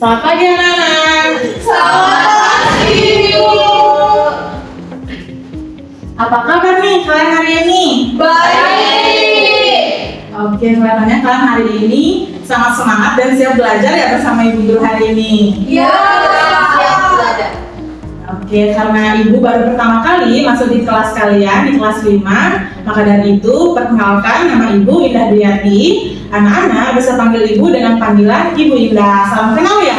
Selamat pagi anak-anak. Selamat pagi, Ibu. Apa kabar nih kalian hari ini? Baik. Oke, kelihatannya kalian hari ini sangat semangat dan siap belajar ya bersama Ibu Guru hari ini. Ya, siap belajar. Oke, karena Ibu baru pertama kali masuk di kelas kalian, di kelas 5, maka dari itu perkenalkan nama Ibu Indah Duyati. Anak-anak bisa panggil Ibu dengan panggilan Ibu Indah. Salam kenal ya.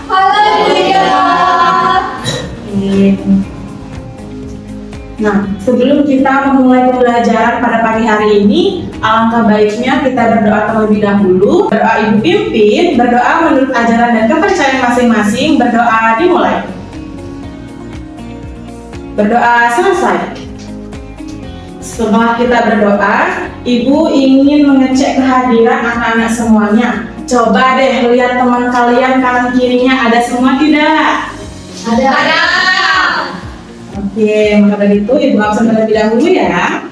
Halo, Ibu Indah. Oke. Nah, sebelum kita memulai pembelajaran pada pagi hari ini, alangkah baiknya kita berdoa terlebih dahulu. Berdoa Ibu pimpin, berdoa menurut ajaran dan kepercayaan masing-masing. Berdoa dimulai. Berdoa selesai. Setelah kita berdoa, Ibu ingin mengecek kehadiran anak-anak semuanya. Coba deh lihat teman kalian kanan kirinya ada semua tidak? Ada. Oke, maka dari itu Ibu absen terlebih dahulu ya.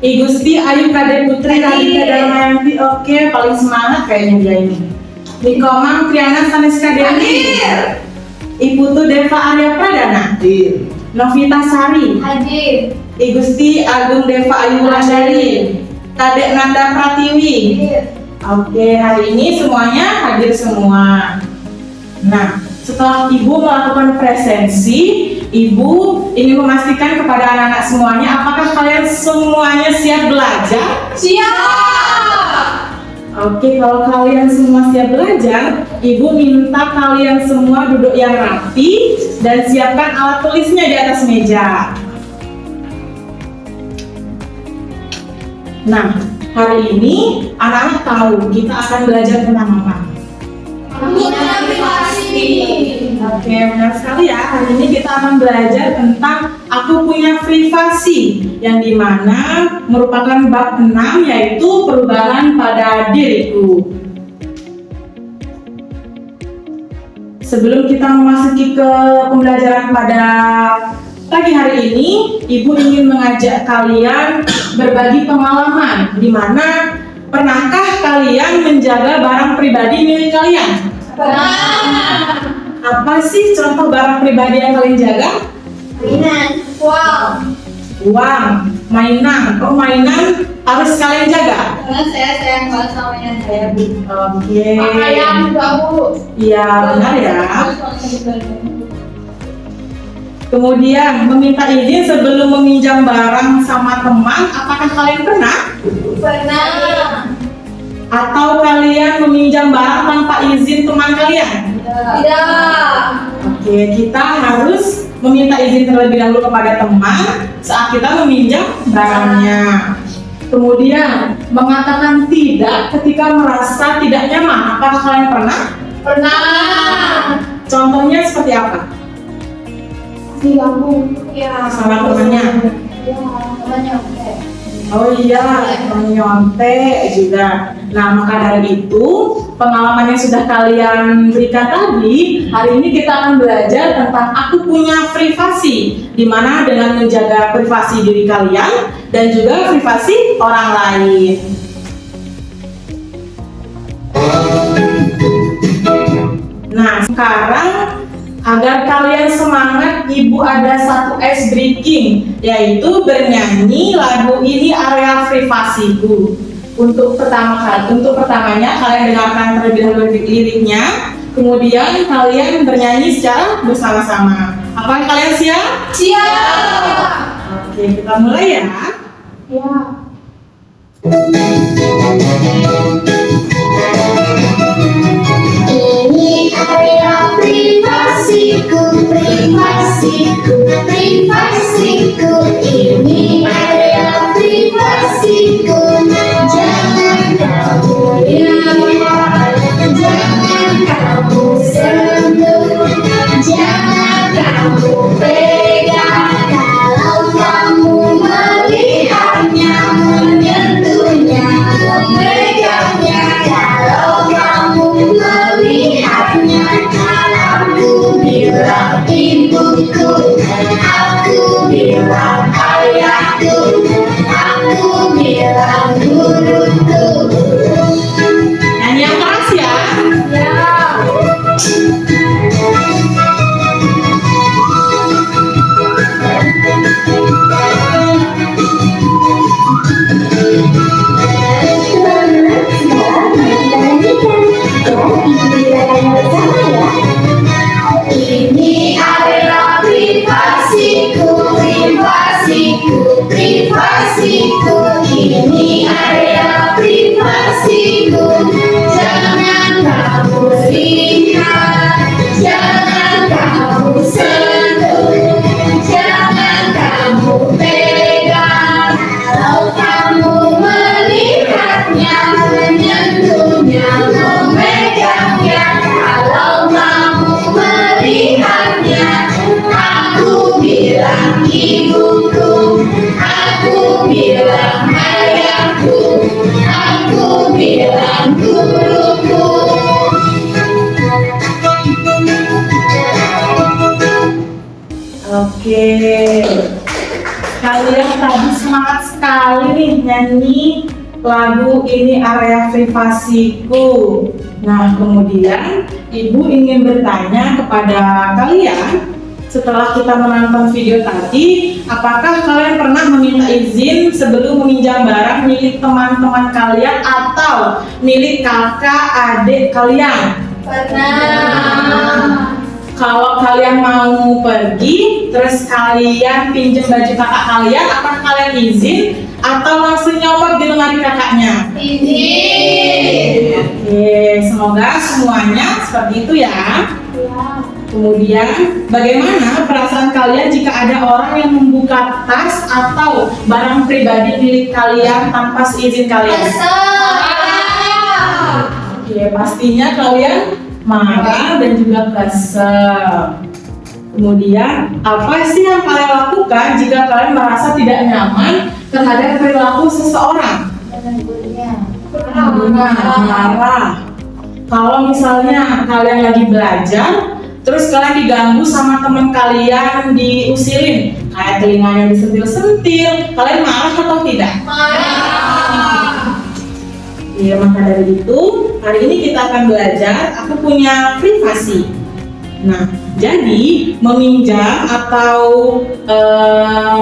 I Gusti Ayu Kade Putri Radita Darmayanti. Oke, paling semangat kayaknya dia ini. Nikomang Triana Saniska Dewi. Hadir. Iputu Deva Arya Pradana. Hadir. Novita Sari. Hadir. I Gusti Agung Deva Ayu Wulandari. Kadek Nanda Pratiwi. Hadir. Oke, hari ini semuanya hadir semua. Nah, setelah Ibu melakukan presensi, Ibu ingin memastikan kepada anak-anak semuanya, apakah kalian semuanya siap belajar? Siap. Oke, kalau kalian semua siap belajar, Ibu minta kalian semua duduk yang rapi dan siapkan alat tulisnya di atas meja. Nah, hari ini anak-anak tahu kita akan belajar tentang apa? Penggunaan privasi. Oke, benar sekali ya. Hari ini kita akan belajar tentang aku punya privasi, yang dimana merupakan bab 6, yaitu perubahan pada diriku. Sebelum kita memasuki ke pembelajaran pada pagi hari ini, Ibu ingin mengajak kalian berbagi pengalaman, di mana pernahkah kalian menjaga barang pribadi milik kalian? Benar. Apa sih contoh barang pribadi yang kalian jaga? Mainan. Wow. Uang, mainan. Oh, mainan harus kalian jaga. Karena saya sayang banget sama mainan saya, Bu. Oke. Pakaian juga, Bu. Iya, benar ya. Kemudian meminta izin sebelum meminjam barang sama teman. Apakah kalian pernah? Pernah. Atau kalian meminjam barang tanpa izin teman kalian? Tidak. Oke, kita harus meminta izin terlebih dahulu kepada teman saat kita meminjam barangnya. Kemudian mengatakan tidak ketika merasa tidak nyaman. Apakah kalian pernah? Pernah. Contohnya seperti apa? Di kampung. Ya. Sama temannya. Ya, temannya. Oke. Oh iya, menyontek juga. Nah, maka dari itu, pengalaman yang sudah kalian berikan tadi, hari ini kita akan belajar tentang aku punya privasi, di mana dengan menjaga privasi diri kalian dan juga privasi orang lain. Nah, sekarang agar kalian semangat, Ibu ada satu ice breaking, yaitu bernyanyi lagu ini area privasiku. Untuk pertamanya kalian dengarkan terlebih dahulu liriknya, kemudian kalian bernyanyi secara bersama-sama. Apakah kalian siap? Siap. Oke, kita mulai ya. Ya. Ini area privasiku, privasiku, privasiku. Ini area privasiku. Jangan kamu lihat, jangan kamu sentuh, jangan kamu pegang. Kalau kamu melihatnya, menyentuhnya, memegangnya. Kalian tadi semangat sekali nih nyanyi lagu Ini Area Privasiku. Nah, kemudian Ibu ingin bertanya kepada kalian, setelah kita menonton video tadi, apakah kalian pernah meminta izin sebelum meminjam barang milik teman-teman kalian atau milik kakak adik kalian? Pernah. Kalau kalian mau pergi, terus kalian pinjam baju kakak kalian, apakah kalian izin atau langsung nyomot di lemari kakaknya? Izin. Oke, semoga semuanya seperti itu ya. Ya. Kemudian, bagaimana perasaan kalian jika ada orang yang membuka tas atau barang pribadi milik kalian tanpa seizin kalian? Kesel. Oke, pastinya kalian marah dan juga kesel. Kemudian, apa sih yang kalian lakukan jika kalian merasa tidak nyaman terhadap perilaku seseorang? Menegurnya. Marah. Kalau misalnya kalian lagi belajar, terus kalian diganggu sama teman kalian, diusilin, kayak telinganya disentil-sentil, kalian marah atau tidak? Marah. Ya, maka dari itu, hari ini kita akan belajar aku punya privasi. Nah, jadi meminjam atau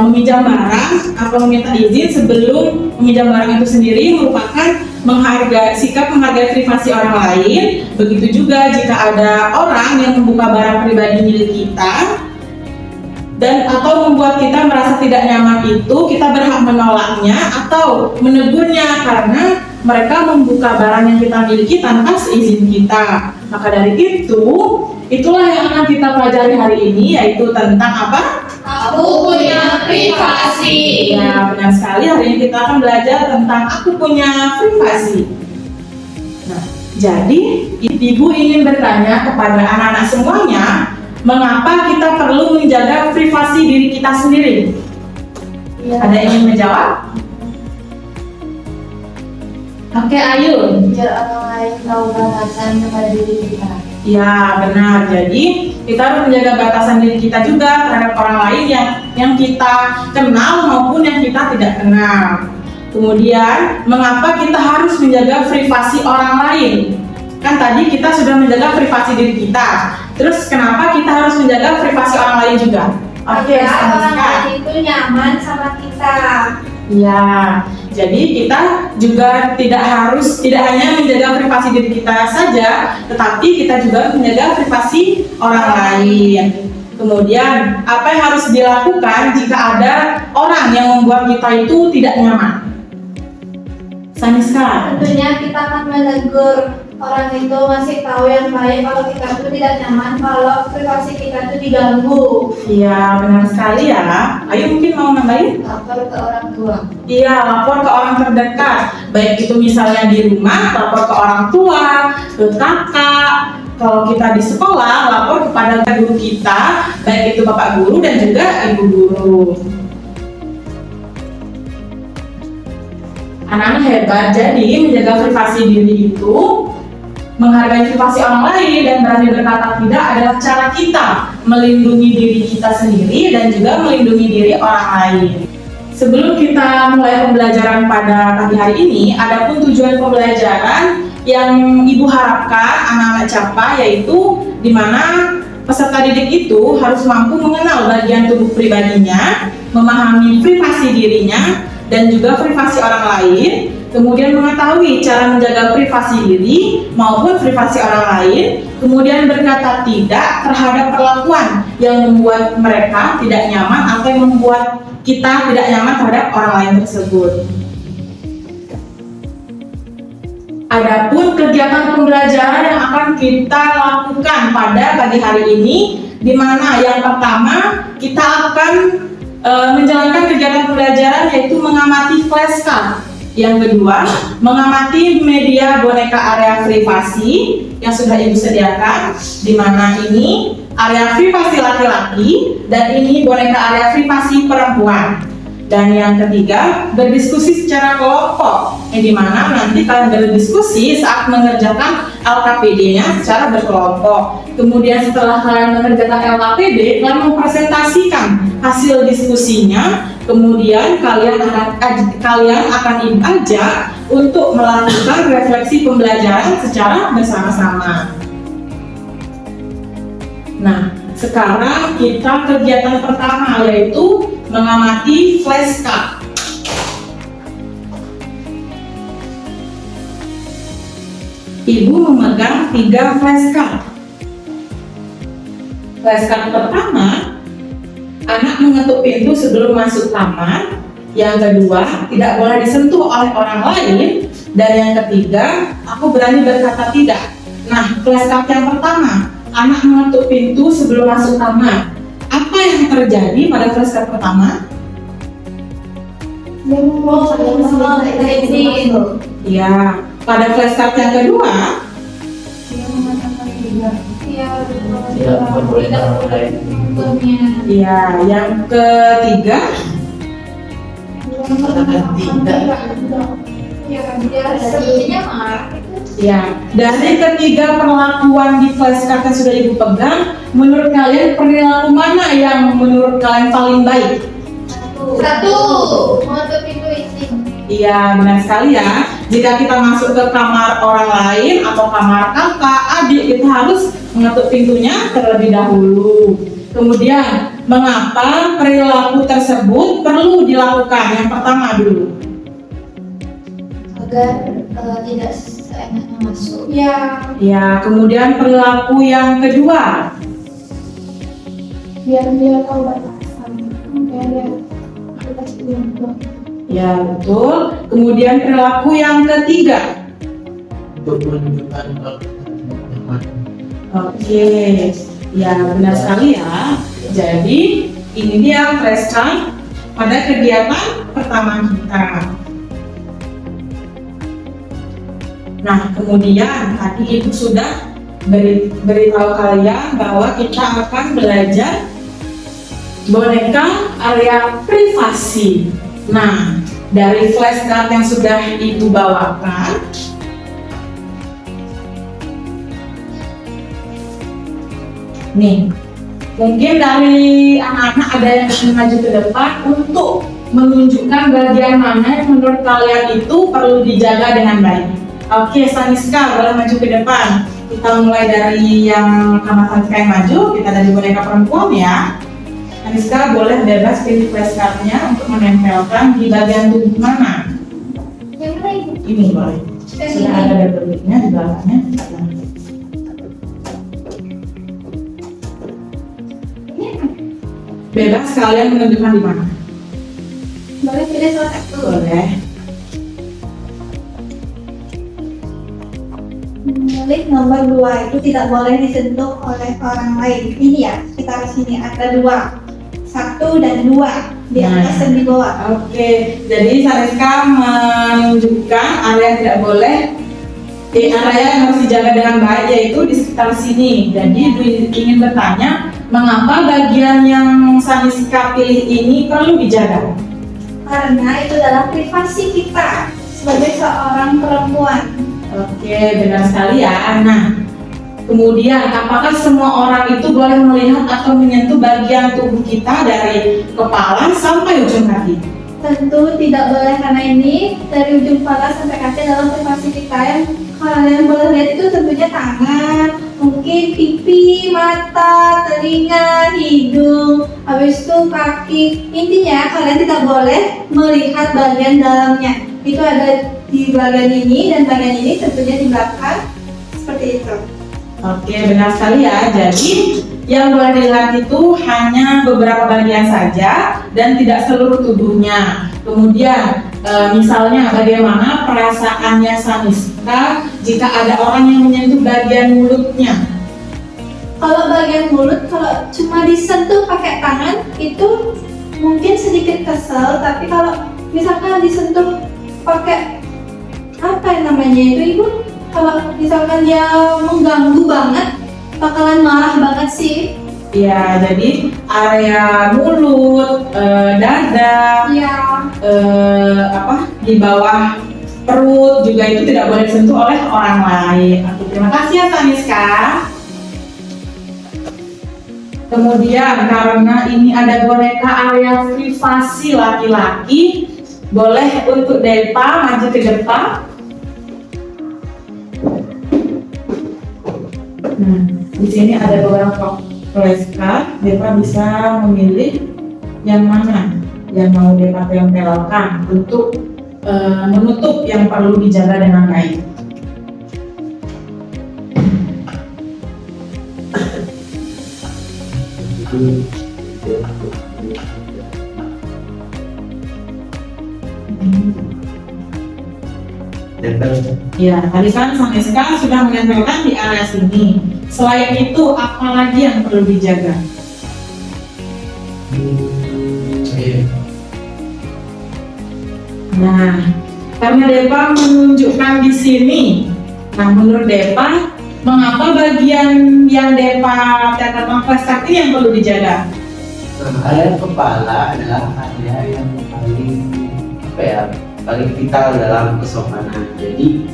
meminjam barang atau meminta izin sebelum meminjam barang itu sendiri merupakan sikap menghargai privasi orang lain. Begitu juga jika ada orang yang membuka barang pribadi milik kita dan atau membuat kita merasa tidak nyaman itu, kita berhak menolaknya atau menegurnya karena mereka membuka barang yang kita miliki tanpa seizin kita. Maka dari itu, itulah yang akan kita pelajari hari ini, yaitu tentang apa? Aku punya privasi. Ya, benar sekali. Hari ini kita akan belajar tentang aku punya privasi. Nah, jadi Ibu ingin bertanya kepada anak-anak semuanya, mengapa kita perlu menjaga privasi diri kita sendiri? Ya. Ada yang ingin menjawab? Oke, ayo. Biar orang lain tahu batasan kepada diri kita. Ya, benar. Jadi kita harus menjaga batasan diri kita juga terhadap orang lain yang kita kenal maupun yang kita tidak kenal. Kemudian, mengapa kita harus menjaga privasi orang lain? Kan tadi kita sudah menjaga privasi diri kita. Terus kenapa kita harus menjaga privasi orang lain juga? Oke, Agar orang Sanska. lain itu nyaman sama kita. Ya, jadi kita juga tidak hanya menjaga privasi diri kita saja, tetapi kita juga menjaga privasi orang lain. Kemudian, apa yang harus dilakukan jika ada orang yang membuat kita itu tidak nyaman? Saniska. Tentunya kita akan menegur orang itu, ngasih tahu yang baik kalau kita itu tidak nyaman kalau privasi kita itu diganggu. Iya, benar sekali ya. Ayo mungkin mau nambahin? Lapor ke orang tua. Iya, lapor ke orang terdekat. Baik itu misalnya di rumah, lapor ke orang tua, ke kakak. Kalau kita di sekolah, lapor kepada guru kita, baik itu bapak guru dan juga ibu guru. Anak-anak hebat, jadi menjaga privasi diri itu, menghargai privasi orang lain dan berani berkata tidak adalah cara kita melindungi diri kita sendiri dan juga melindungi diri orang lain. Sebelum kita mulai pembelajaran pada pagi hari ini, adapun tujuan pembelajaran yang Ibu harapkan anak-anak capai, yaitu di mana peserta didik itu harus mampu mengenal bagian tubuh pribadinya, memahami privasi dirinya dan juga privasi orang lain, kemudian mengetahui cara menjaga privasi diri maupun privasi orang lain, kemudian berkata tidak terhadap perlakuan yang membuat mereka tidak nyaman atau yang membuat kita tidak nyaman terhadap orang lain tersebut. Adapun kegiatan pembelajaran yang akan kita lakukan pada pagi hari ini, di mana yang pertama kita akan menjalankan kegiatan pembelajaran yaitu mengamati flashcard. Yang kedua, mengamati media boneka area privasi yang sudah Ibu sediakan, di mana ini area privasi laki-laki dan ini boneka area privasi perempuan. Dan yang ketiga, berdiskusi secara kelompok, yang dimana nanti kalian berdiskusi saat mengerjakan LKPD-nya secara berkelompok. Kemudian setelah kalian mengerjakan LKPD, kalian mempresentasikan hasil diskusinya. Kemudian kalian akan diajak untuk melakukan refleksi pembelajaran secara bersama-sama. Nah, sekarang kita kegiatan pertama yaitu mengamati flashcard. Ibu memegang 3 flashcard. Flashcard pertama, anak mengetuk pintu sebelum masuk kamar. Yang kedua, tidak boleh disentuh oleh orang lain. Dan yang ketiga, aku berani berkata tidak. Nah, flashcard yang pertama, anak mengetuk pintu sebelum masuk kamar. Apa yang terjadi pada flashcard pertama? Ya, pada flashcard yang kedua, Tidak memperbolehkan orang lain. ya, yang ketiga, Katakan tidak. Sepertinya marah. ya, dari ketiga perlakuan di flashcard yang sudah ibu pegang, menurut kalian perilaku mana yang menurut kalian paling baik? Satu, menutup pintu isi. Iya, benar sekali ya. Jika kita masuk ke kamar orang lain atau kamar kakak, adik, kita harus mengetuk pintunya terlebih dahulu. Kemudian, mengapa perilaku tersebut perlu dilakukan? Yang pertama dulu. Agar tidak seenaknya masuk. Ya, Ya, kemudian perilaku yang kedua. biar dia tahu batasan. Biar dia bebas pintu. Ya, betul. Kemudian perilaku yang ketiga. Untuk menunjukkan teman. Oke, ya benar sekali ya. Jadi ini dia flashcard pada kegiatan pertama kita. Nah, kemudian tadi ibu sudah beritahu kalian bahwa kita akan belajar boneka area privasi. Nah, dari flashcard yang sudah ibu bawakan, nih, mungkin dari anak-anak ada yang ingin maju ke depan untuk menunjukkan bagian mana yang menurut kalian itu perlu dijaga dengan baik. Oke, Saniska boleh maju ke depan. Kita mulai dari yang sama Saniska yang maju, kita dari boneka perempuan ya. Saniska boleh bebas pilih flashcardnya untuk menempelkan di bagian tubuh mana. Yang lain. Ini boleh. Sudah ada dekornya di belakangnya. Bebas kalian menunjukkan di mana. Boleh pilih salah satu. Boleh. Pilih nomor 2 itu tidak boleh disentuh oleh orang lain. Ini ya, kita sini ada 2. 1 dan 2 di atas dan di bawah. Oke, jadi Saniska menunjukkan area yang tidak boleh, area yang harus dijaga dengan baik yaitu di sekitar sini. Jadi ingin bertanya, mengapa bagian yang Saniska pilih ini perlu dijaga? Karena itu adalah privasi kita sebagai seorang perempuan. Oke, benar sekali ya. Nah, kemudian apakah semua orang itu boleh melihat atau menyentuh bagian tubuh kita dari kepala sampai ujung kaki? Tentu tidak boleh, karena ini dari ujung kepala sampai kaki adalah privasi kita. Yang kalian boleh lihat itu tentunya tangan, mungkin pipi, mata, telinga, hidung, habis itu kaki. Intinya kalian tidak boleh melihat bagian dalamnya. Itu ada di bagian ini dan bagian ini tentunya di belakang, seperti itu. Oke, benar sekali ya. Jadi yang boleh dilihat itu hanya beberapa bagian saja dan tidak seluruh tubuhnya. Kemudian misalnya bagaimana perasaannya Saniska jika ada orang yang menyentuh bagian mulutnya? Kalau bagian mulut, kalau cuma disentuh pakai tangan itu mungkin sedikit kesel, tapi kalau misalkan disentuh pakai apa yang namanya itu ibu? Kalau misalkan dia mengganggu banget, bakalan marah banget sih. Ya, jadi area mulut, dada, Iya. di bawah perut juga itu tidak boleh disentuh oleh orang lain. Oke, terima kasih ya Taniska. Kemudian karena ini ada boneka area privasi laki-laki, boleh untuk Depa maju ke depan. Nah, di sini ada beberapa flashcard. Depa bisa memilih yang mana yang mau Depa tempelkan untuk menutup yang perlu dijaga dengan baik. Ya, tadi kan Saneska sudah menempelkan di area sini. Selain itu, apa lagi yang perlu dijaga? Nah, karena Depa menunjukkan di sini. Nah, menurut Depa, mengapa bagian yang Depa tempelkan flashcard ini yang perlu dijaga? Area kepala adalah area yang paling vital dalam kesopanan. Jadi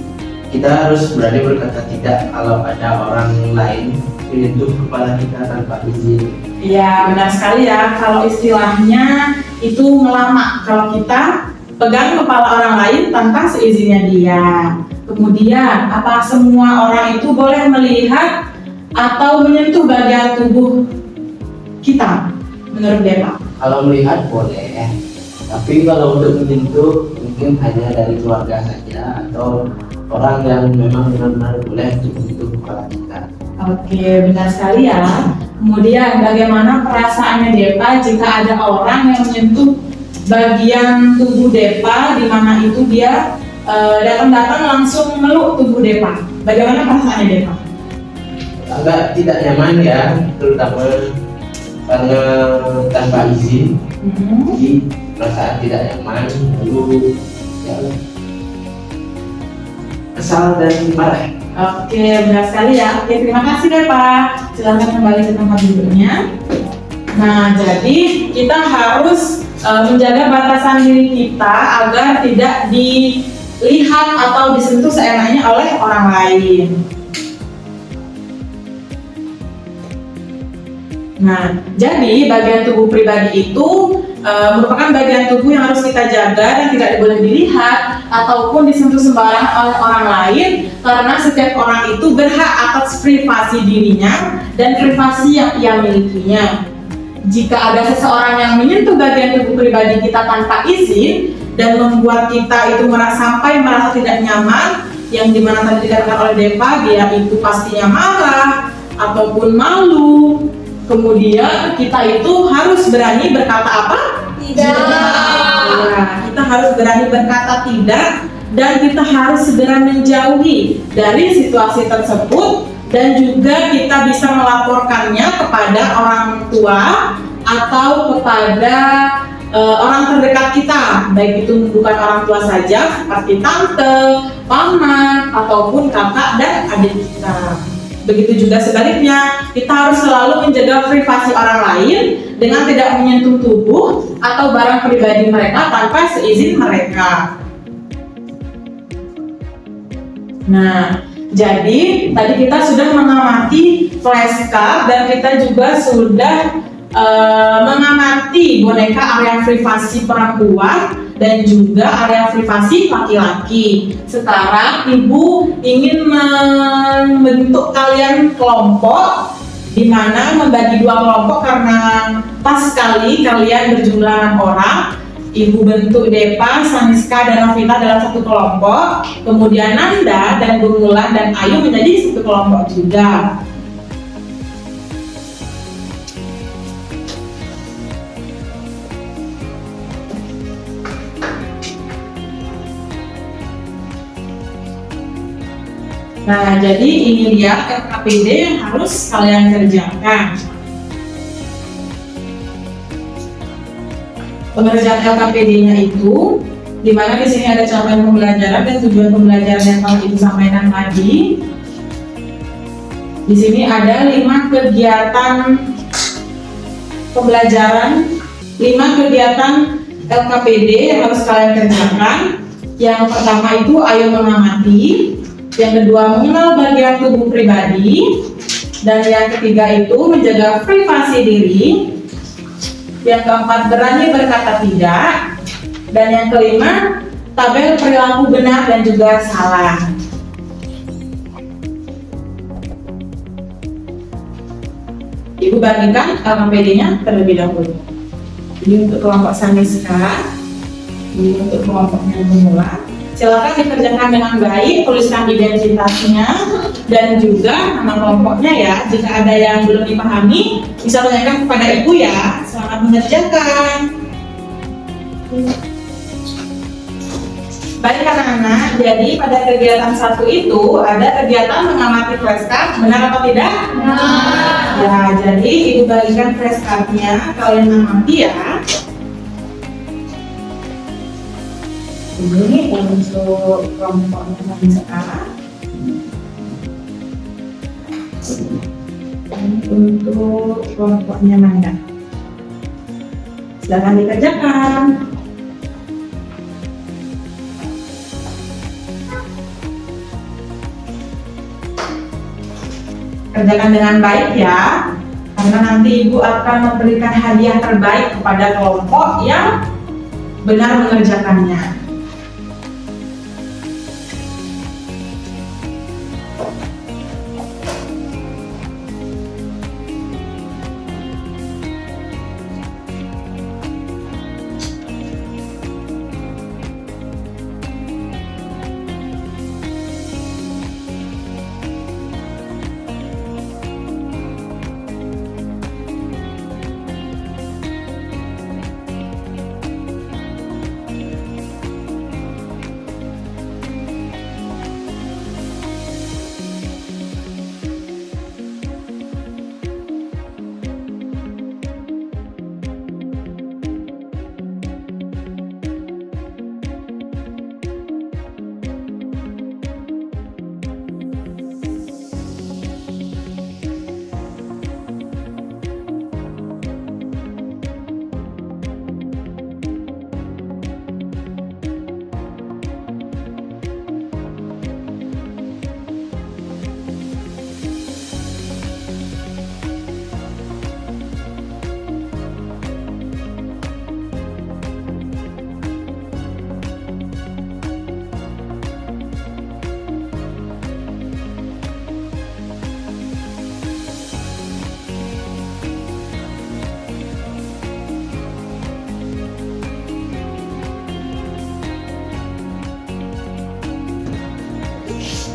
kita harus berani berkata tidak kalau ada orang lain menyentuh kepala kita tanpa izin. Ya, benar sekali ya. Kalau istilahnya itu melama. Kalau kita pegang kepala orang lain tanpa seizinnya dia. Kemudian, apa semua orang itu boleh melihat atau menyentuh bagian tubuh kita? Menurut Depa? Kalau melihat boleh, tapi kalau untuk menyentuh mungkin hanya dari keluarga saja atau orang yang memang benar-benar boleh untuk menyentuh kepala kita. Oke, benar sekali ya. Kemudian bagaimana perasaannya Depa jika ada orang yang menyentuh bagian tubuh Depa di mana itu dia datang-datang langsung meluk tubuh Depa? Bagaimana perasaannya Depa? Agak tidak nyaman ya, terutama karena tanpa izin. Jadi perasaan tidak nyaman, lalu ya kesal dan marah. Oke, benar sekali ya. Oke, terima kasih Depa. Silakan kembali ke tempat duduknya. Nah, jadi kita harus menjaga batasan diri kita agar tidak dilihat atau disentuh seenaknya oleh orang lain. Nah, jadi bagian tubuh pribadi itu merupakan bagian tubuh yang harus kita jaga dan tidak boleh dilihat ataupun disentuh sembarangan oleh orang lain, karena setiap orang itu berhak atas privasi dirinya dan privasi yang ia milikinya. Jika ada seseorang yang menyentuh bagian tubuh pribadi kita tanpa izin dan membuat kita itu merasa tidak nyaman, yang dimana tadi dikatakan oleh Depa, dia itu pastinya marah ataupun malu. Kemudian kita itu harus berani berkata apa? Tidak. Nah, kita harus berani berkata tidak dan kita harus segera menjauhi dari situasi tersebut, dan juga kita bisa melaporkannya kepada orang tua atau kepada orang terdekat kita, baik itu bukan orang tua saja seperti tante, paman, ataupun kakak dan adik kita. Begitu juga sebaliknya, kita harus selalu menjaga privasi orang lain dengan tidak menyentuh tubuh atau barang pribadi mereka tanpa seizin mereka. Nah, jadi tadi kita sudah mengamati flashcard dan kita juga sudah mengamati boneka area privasi perempuan dan juga area privasi laki-laki. Sekarang Ibu ingin membentuk kalian kelompok, di mana membagi dua kelompok karena pas sekali kalian berjumlah 6 orang. Ibu bentuk Depa, Saneska, dan Novita dalam satu kelompok, kemudian Nanda dan Gumulan dan Ayu menjadi satu kelompok juga. Nah, jadi ini dia LKPD yang harus kalian kerjakan. Pengerjaan LKPD-nya itu, di mana di sini ada capaian pembelajaran dan tujuan pembelajaran yang telah Ibu sampaikan tadi. Di sini ada 5 kegiatan pembelajaran, 5 kegiatan LKPD yang harus kalian kerjakan. Yang pertama itu ayo mengamati, yang kedua mengenal bagian tubuh pribadi, dan yang ketiga itu menjaga privasi diri, yang keempat berani berkata tidak, dan yang kelima tabel perilaku benar dan juga salah. Ibu bagikan LKPD-nya terlebih dahulu. Ini untuk kelompok Saniska, ini untuk kelompoknya pemula. Silakan dikerjakan dengan baik, tuliskan identitasnya dan juga nama kelompoknya ya. Jika ada yang belum dipahami, bisa tanyakan kepada ibu ya. Selamat mengerjakan. Baik anak-anak, jadi pada kegiatan 1 itu ada kegiatan mengamati flashcard, benar atau tidak? Benar. Ya, jadi ibu bagikan flashcardnya, kalian amati ya. Ini untuk kelompoknya Saniska. Ini untuk kelompoknya Manda. Silakan dikerjakan. Kerjakan dengan baik ya, karena nanti ibu akan memberikan hadiah terbaik kepada kelompok yang benar mengerjakannya.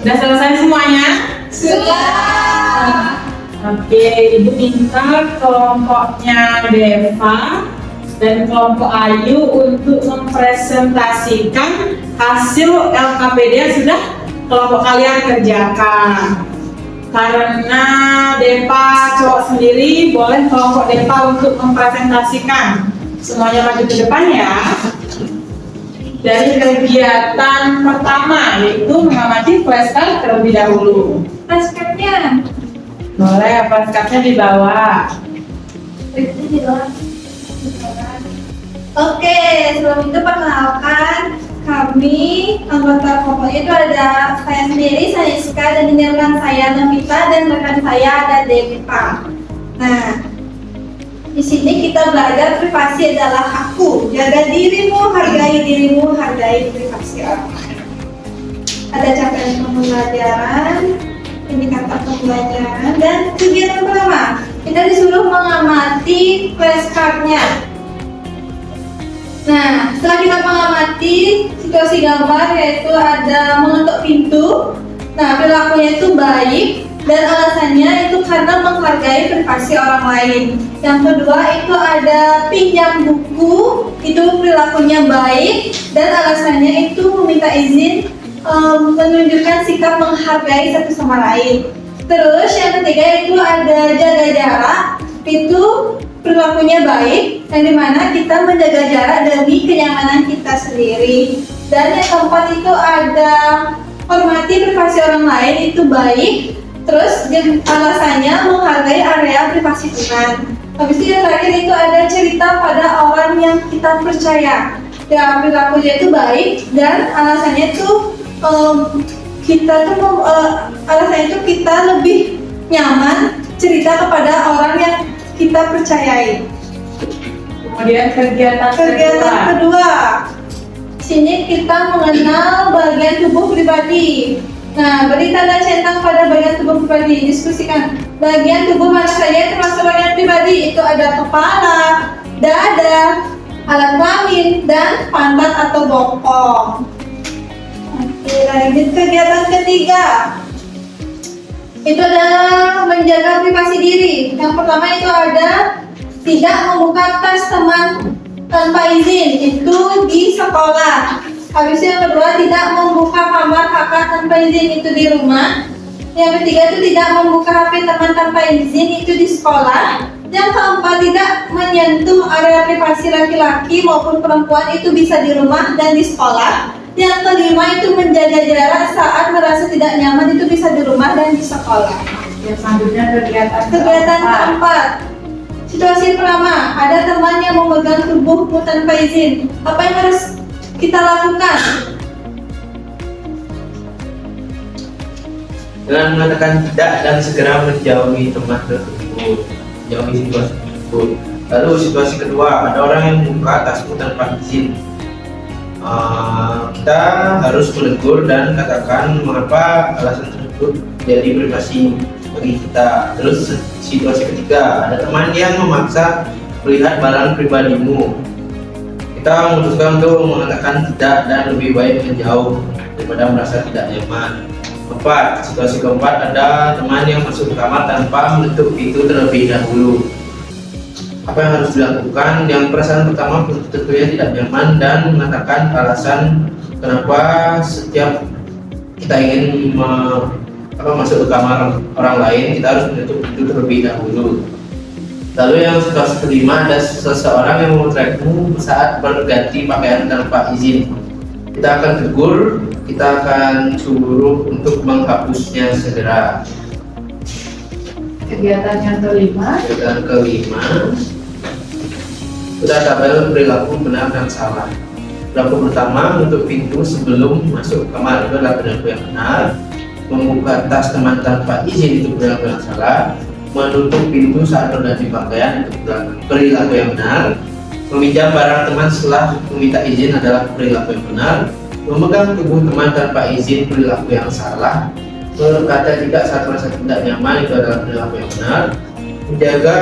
Sudah selesai semuanya? Sudah. Oke, ibu minta kelompoknya Deva dan kelompok Ayu untuk mempresentasikan hasil LKPD yang sudah kelompok kalian kerjakan. Karena Deva cowok sendiri, boleh kelompok Deva untuk mempresentasikan. Semuanya maju ke depan ya. Dari kegiatan pertama yaitu mengamati flashcard terlebih dahulu. Flashcardnya. Boleh, flashcardnya dibawa. Oke, sebelum itu perkenalkan kami anggota kelompoknya itu ada saya sendiri, Saniska, dan ini rekan saya Navita dan rekan saya ada Deva. Nah, di sini kita belajar privasi adalah hakku. Jaga dirimu, hargai privasi orang lain. Ada capaian pembelajaran, indikator pembelajaran, dan kegiatan pertama kita disuruh mengamati flashcardnya. Nah, setelah kita mengamati situasi gambar yaitu ada mengetuk pintu. Nah, perilakunya itu baik dan alasannya itu karena menghargai privasi orang lain. Yang kedua itu ada pinjam buku, itu perilakunya baik dan alasannya itu meminta izin, menunjukkan sikap menghargai satu sama lain. Terus yang ketiga itu ada jaga jarak, itu perilakunya baik, yang dimana kita menjaga jarak demi kenyamanan kita sendiri. Dan yang keempat itu ada hormati privasi orang lain, itu baik. Terus alasannya menghargai area privasi teman. Habis itu yang terakhir itu ada cerita pada orang yang kita percaya. Ya, perilakunya itu baik dan alasannya tuh alasannya itu kita lebih nyaman cerita kepada orang yang kita percayai. Kemudian kegiatan kedua, sini kita mengenal bagian tubuh pribadi. Nah, beri tanda centang pada bagian tubuh pribadi. Diskusikan bagian tubuh mana saja yang termasuk bagian pribadi. Itu ada kepala, dada, alat kelamin, dan pantat atau bokong. Oke, lanjut kegiatan ketiga. Itu adalah menjaga privasi diri. Yang pertama itu ada tidak membuka tas teman tanpa izin. Itu di sekolah. Habis itu yang kedua, tidak membuka kamar kakak tanpa izin, itu di rumah. Yang ketiga itu tidak membuka HP teman tanpa izin, itu di sekolah. Yang keempat, tidak menyentuh area privasi laki-laki maupun perempuan, itu bisa di rumah dan di sekolah. Yang kelima itu menjaga jarak saat merasa tidak nyaman, itu bisa di rumah dan di sekolah. Yang selanjutnya kegiatan keempat. Situasi pertama, ada teman yang memegang tubuhmu tanpa izin. Apa yang harus kita lakukan? Dengan mengatakan tidak dan segera menjauhi teman tersebut, jauhi situasi tersebut. Lalu situasi kedua, ada orang yang membuka tasmu tanpa izin. Kita harus menegur dan katakan mengapa alasan tersebut jadi privasi bagi kita. Terus situasi ketiga, ada teman yang memaksa melihat barang pribadimu. Kita memutuskan untuk mengatakan tidak dan lebih baik menjauh daripada merasa tidak nyaman. Keempat, situasi keempat, ada teman yang masuk ke kamar tanpa menutup pintu terlebih dahulu. Apa yang harus dilakukan? Yang perasaan pertama tentunya tidak nyaman dan mengatakan alasan kenapa setiap kita ingin masuk ke kamar orang lain kita harus menutup pintu terlebih dahulu. Lalu yang situasi kelima, ada seseorang yang memotretmu saat berganti pakaian tanpa izin. Kita akan tegur, kita akan suruh untuk menghapusnya segera. Kegiatan yang kelima. Sudah tabel perilaku benar dan salah. Perilaku pertama, menutup pintu sebelum masuk kamar, itu adalah perilaku yang benar. Membuka tas teman tanpa izin, itu perilaku yang salah. Menutup pintu saat berganti pakaian, itu perilaku yang benar. Meminjam barang teman setelah meminta izin adalah perilaku yang benar. Memegang tubuh teman tanpa izin, perilaku yang salah. Berkata tidak saat merasa tidak nyaman, itu adalah perilaku yang benar. Menjaga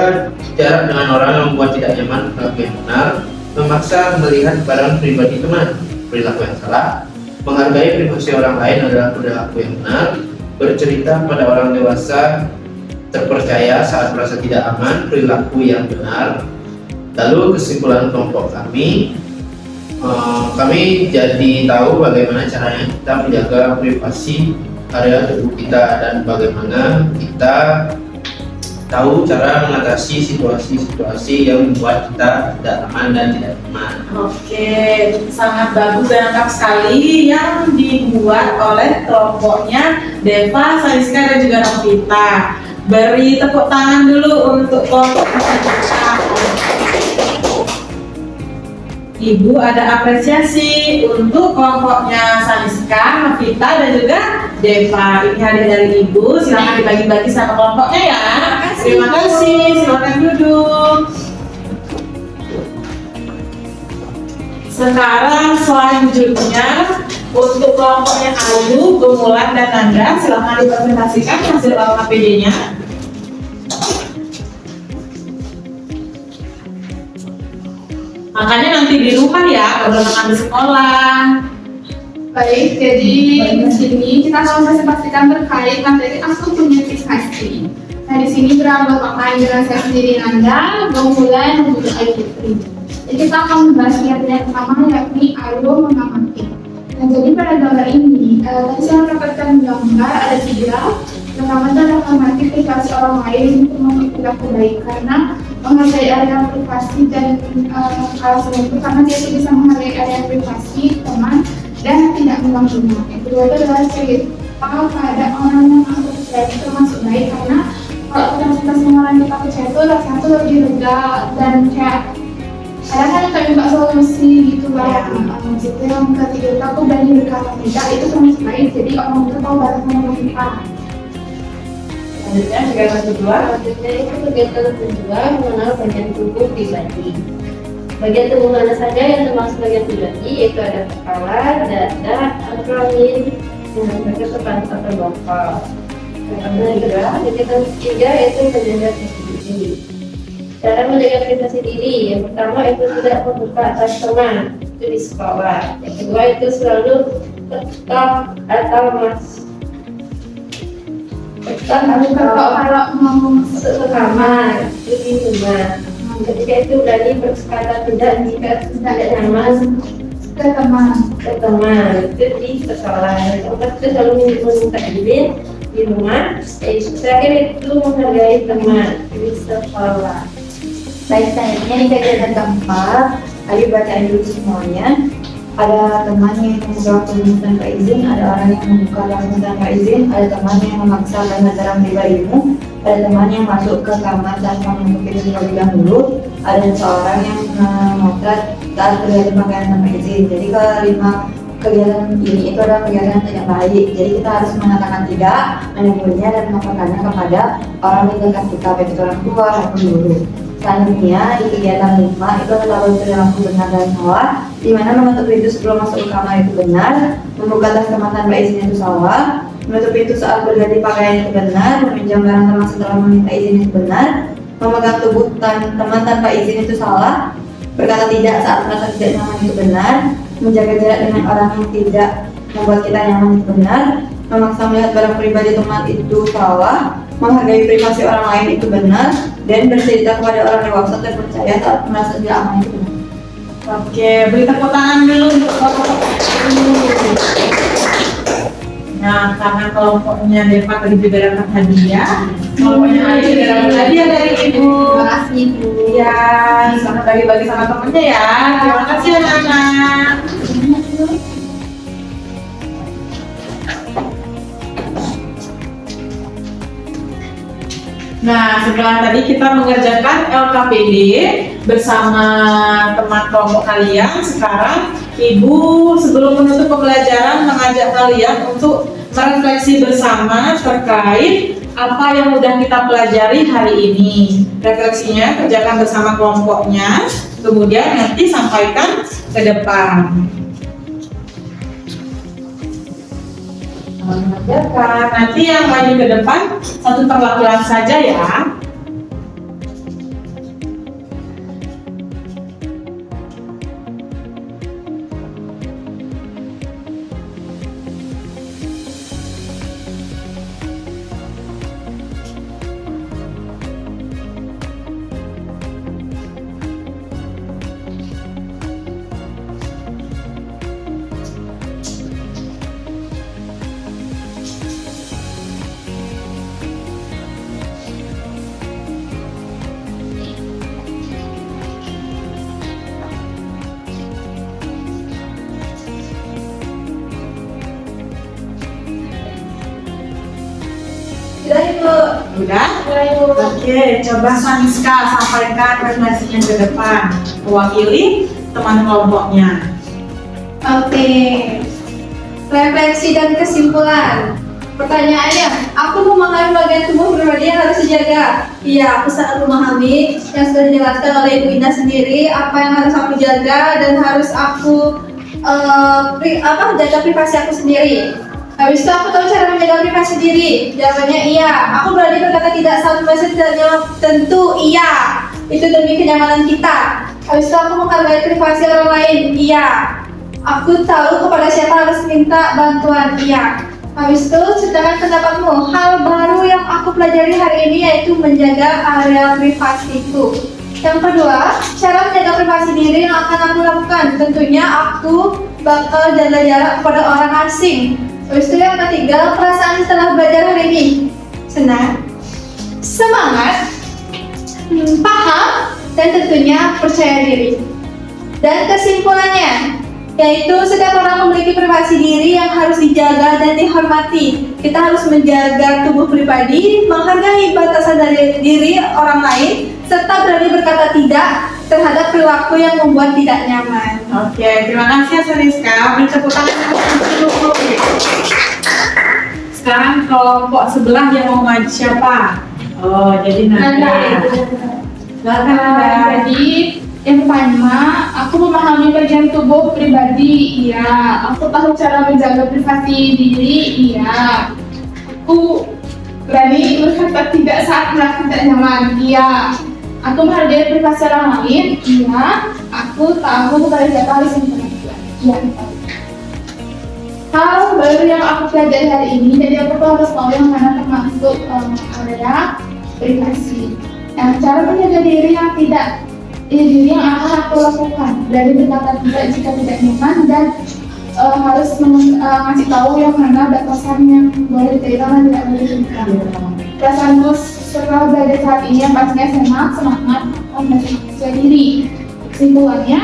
jarak dengan orang yang membuat tidak nyaman, perilaku yang benar. Memaksa melihat barang pribadi teman, perilaku yang salah. Menghargai privasi orang lain adalah perilaku yang benar. Bercerita pada orang dewasa terpercaya saat merasa tidak aman, perilaku yang benar. Lalu kesimpulan kelompok kami jadi tahu bagaimana caranya kita menjaga privasi area tubuh kita dan bagaimana kita tahu cara mengatasi situasi-situasi yang membuat kita tidak aman dan tidak nyaman. Oke, sangat bagus dan lengkap sekali yang dibuat oleh kelompoknya Deva, Saliska, dan juga Novita. Beri tepuk tangan dulu untuk kelompok kita. Ibu ada apresiasi untuk kelompoknya Saliska, Novita, dan juga Deva. Ini hadiah dari Ibu, silakan dibagi-bagi sama kelompoknya ya. Terima kasih, silakan duduk. Sekarang selanjutnya untuk kelompoknya Ayu, Gumulan, dan Nanda, silakan dipresentasikan hasil LKPD-nya. Makanya nanti di rumah ya, kalau makan di sekolah. Baik, jadi di sini kita akan presentasikan terkait materi aku punya privasi. Nah, di sini beranggotakan dengan saya sendiri Nanda, Gumulan, dan juga Ayu Putri. Jadi kita akan membahas yang pertama yakni Ayu mengamati. Nah, jadi pada gambar ini, tadi saya mendapatkan gambar ada 3. Pertama adalah mengamati privasi orang lain untuk perilaku baik, karena menghargai area privasi dan alasan itu karena dia bisa menghargai area privasi teman dan tidak mengganggunya. Yang kedua adalah cerita pada orang yang aku percaya termasuk baik karena kalau kita mengalami takut itu rasanya tuh lebih lega dan kayak kadang kan kita minta solusi gitu lah. Jadi yang ketiga aku berani berkata tidak itu termasuk baik, jadi orang itu tahu batas menurut kita. Selanjutnya kegiatan kedua. Selanjutnya itu kegiatan kedua mengenal bagian tubuh pribadi. Bagian tubuh mana saja yang termasuk bagian pribadi, yaitu ada kepala, dada, rahim, dan juga kepala atau bokal. Kegiatan ketiga yaitu menjaga privasi diri. Cara menjaga privasi diri, yang pertama itu tidak membuka tas teman, itu di sekolah. Yang kedua itu selalu tetap atau Kalau mau masuk ke kamar, itu di rumah. Ketika itu berani berkata tidak jika tidak nyaman ke teman. itu di sekolah. Yang keempat itu selalu minta izin di rumah. Terakhir itu menghargai teman di sekolah. Baik, selanjutnya di kegiatan keempat, ayo bacain dulu semuanya. Ada teman yang membuka langsung tanpa izin, ada orang yang membuka langsung tanpa izin, ada teman yang memaksa barang pribadimu, ada teman yang masuk ke kamar tanpa menutup pintu terlebih dahulu, ada seorang yang memotret saat kegiatan pakaian tanpa izin. Jadi kelima kegiatan ini itu adalah kegiatan yang tidak baik. Jadi kita harus mengatakan tidak, menemuinya dan melaporkannya kepada orang di dekat kita, baik itu orang tua maupun guru. Selanjutnya di kegiatan 5 itu adalah perilaku benar dan salah, di mana menutup pintu sebelum masuk ke kamar itu benar, membuka tas teman tanpa izin itu salah, menutup pintu saat berganti pakaian itu benar, meminjam barang teman setelah meminta izin itu benar, memegang tubuh teman tanpa izin itu salah, berkata tidak saat merasa tidak nyaman itu benar, menjaga jarak dengan orang yang tidak membuat kita nyaman itu benar, memaksa melihat barang pribadi teman itu salah, menghargai privasi orang lain itu benar, dan bercerita kepada orang dewasa terpercaya saat merasa tidak aman itu benar. Oke, beri tepuk tangan dulu untuk kelompok ini. Nah, karena kelompoknya Deva tadi juga dapat hadiah, kelompoknya Adi juga dapat hadiah dari Ibu. Terima kasih Ibu. Ya, selamat bagi-bagi sama temennya ya. Terima kasih anak-anak. Nah, setelah tadi kita mengerjakan LKPD bersama teman kelompok kalian, sekarang Ibu sebelum menutup pembelajaran mengajak kalian untuk merefleksi bersama terkait apa yang sudah kita pelajari hari ini. Refleksinya kerjakan bersama kelompoknya, kemudian nanti sampaikan ke depan. Mengerjakan, nanti yang maju ke depan satu perwakilan saja ya. Sudah Ibu. Udah? Oke, coba Saniska sampaikan refleksinya ke depan, mewakili teman kelompoknya. Oke. Refleksi dan kesimpulan. Pertanyaannya, aku memahami bagian tubuh pribadi yang harus dijaga. Iya, aku sangat memahami yang sudah dijelaskan oleh Ibu Indah sendiri apa yang harus aku jaga dan harus aku jaga privasi aku sendiri. Habis itu aku tahu cara menjaga privasi diri. Jawabannya iya. Aku berani berkata tidak saat merasa tidak nyaman. Tentu iya. Itu demi kenyamanan kita. Habis itu aku menghargai privasi orang lain. Iya. Aku tahu kepada siapa harus minta bantuan. Iya. Habis itu ceritakan pendapatmu. Hal baru yang aku pelajari hari ini yaitu menjaga area privasiku. Yang kedua, cara menjaga privasi diri yang akan aku lakukan. Tentunya aku bakal jaga jarak kepada orang asing. Habis itu yang ketiga, perasaan setelah belajar hari ini. Senang, semangat, paham, dan tentunya percaya diri. Dan kesimpulannya, Yaitu setiap orang memiliki privasi diri yang harus dijaga dan dihormati. Kita harus menjaga tubuh pribadi, menghargai batasan dari diri orang lain, serta berani berkata tidak terhadap perilaku yang membuat tidak nyaman. Oke, terima kasih ya Sariska. Beri tepuk tangan dulu. Sekarang kelompok sebelah yang mau maju siapa? Oh, jadi Nanda. Silakan Nanda. Jadi yang pertama, aku memahami bagian tubuh pribadi, iya. Aku tahu cara menjaga privasi diri, iya. Aku berani berkata tidak saat merasa tidak nyaman, iya. Aku menghargai privasi orang lain, iya. Aku tahu pada siapa harus memperhatikan, iya. Hal baru yang aku pelajari hari ini, jadi aku tuh harus tahu yang mana termasuk area privasi. Cara menjaga diri yang tidak diri yang akan aku lakukan dari berkata tidak jika tidak nyaman dan harus ngasih tahu yang mana batasan yang boleh diterima dan tidak boleh diterima. Perasaanku setelah belajar saat ini yang pastinya semangat menjaga diri. Kesimpulannya,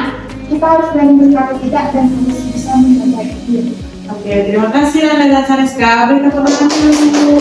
kita harus berani berkata tidak dan harus bisa menjaga diri. Oke, terima kasih Nanda dan Sariska. Beri tepuk tangan dulu.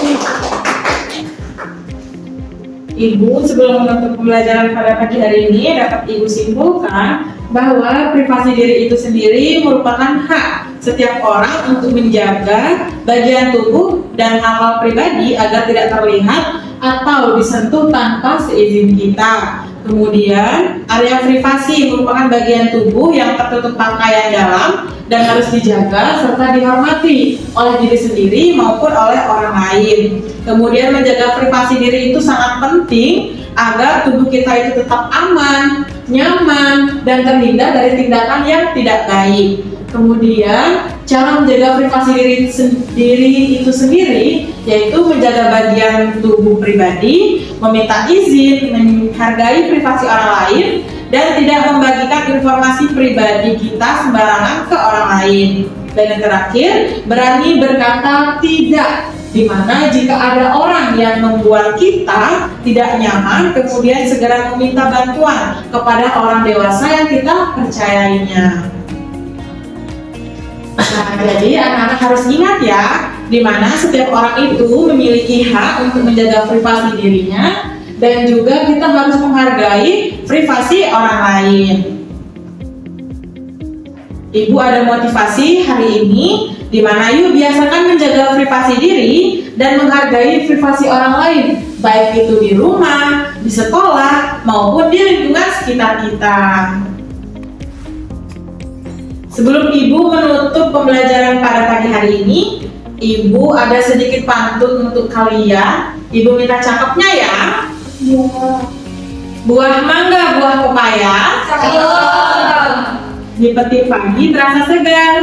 Ibu, sebelum menutup pembelajaran pada pagi hari ini, dapat Ibu simpulkan bahwa privasi diri itu sendiri merupakan hak setiap orang untuk menjaga bagian tubuh dan hal-hal pribadi agar tidak terlihat atau disentuh tanpa seizin kita. Kemudian, area privasi merupakan bagian tubuh yang tertutup pakaian dalam dan harus dijaga serta dihormati oleh diri sendiri maupun oleh orang lain. Kemudian menjaga privasi diri itu sangat penting agar tubuh kita itu tetap aman, nyaman, dan terhindar dari tindakan yang tidak baik. Kemudian cara menjaga privasi diri itu sendiri yaitu menjaga bagian tubuh pribadi, meminta izin, menghargai privasi orang lain, dan tidak membagikan informasi pribadi kita sembarangan ke orang lain. Dan yang terakhir, berani berkata tidak, di mana jika ada orang yang membuat kita tidak nyaman, kemudian segera meminta bantuan kepada orang dewasa yang kita percayainya. Nah, jadi anak-anak harus ingat ya, di mana setiap orang itu memiliki hak untuk menjaga privasi dirinya, dan juga kita harus menghargai privasi orang lain. Ibu ada motivasi hari ini, di mana yuk biasakan menjaga privasi diri dan menghargai privasi orang lain, baik itu di rumah, di sekolah, maupun di lingkungan sekitar kita. Sebelum Ibu menutup pembelajaran pada pagi hari ini, Ibu ada sedikit pantun untuk kalian. Ibu minta cakepnya ya. Buah mangga, buah pepaya, dipetik pagi terasa segar.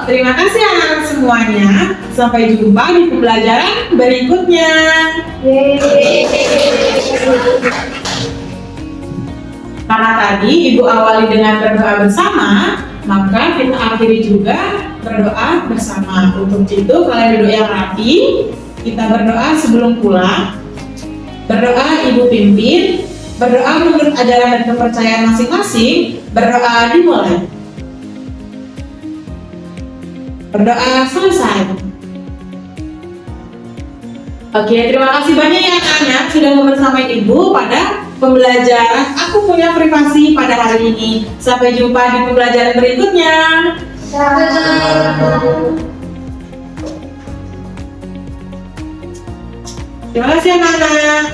Terima kasih anak-anak semuanya. Sampai jumpa di pembelajaran berikutnya. Karena tadi Ibu awali dengan berdoa bersama, maka kita akhiri juga berdoa bersama. Untuk itu kalian duduk yang rapi. Kita berdoa sebelum pulang. Berdoa Ibu pimpin. Berdoa menurut ajaran dan kepercayaan masing-masing. Berdoa dimulai. Berdoa selesai. Oke, terima kasih banyak ya anak-anak sudah membersamai Ibu pada pembelajaran Aku Punya Privasi pada hari ini. Sampai jumpa di pembelajaran berikutnya. Terima kasih anak-anak.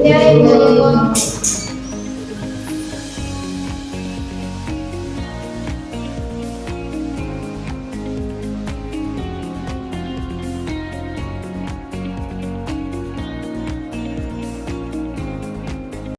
Ya, Ibu.